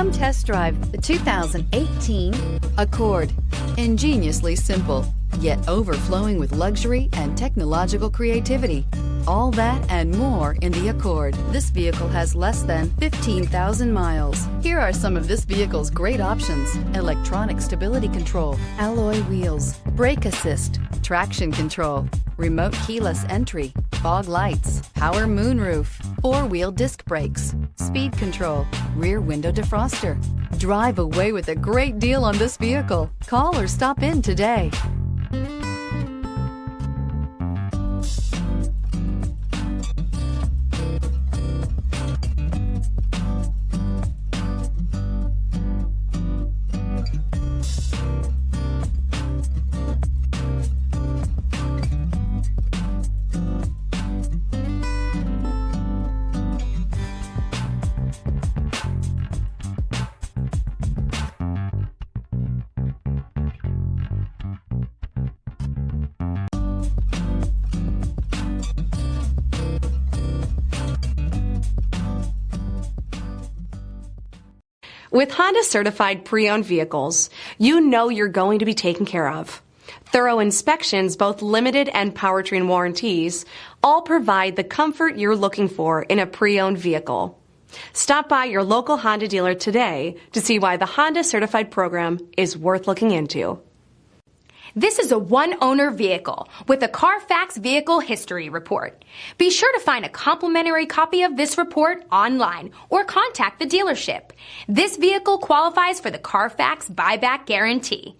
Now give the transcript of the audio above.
Come test drive the 2018 Accord. Ingeniously simple, yet overflowing with luxury and technological creativity. All that and more in the Accord. This vehicle has less than 15,000 miles. Here are some of this vehicle's great options: electronic stability control, alloy wheels, brake assist, traction control, remote keyless entry, fog lights, power moonroof, four-wheel disc brakes, speed control, rear window defroster. Drive away with a great deal on this vehicle. Call or stop in today. With Honda certified pre-owned vehicles, you know you're going to be taken care of. Thorough inspections, both limited and powertrain warranties, all provide the comfort you're looking for in a pre-owned vehicle. Stop by your local Honda dealer today to see why the Honda certified program is worth looking into. This is a one-owner vehicle with a Carfax Vehicle History Report. Be sure to find a complimentary copy of this report online or contact the dealership. This vehicle qualifies for the Carfax Buyback Guarantee.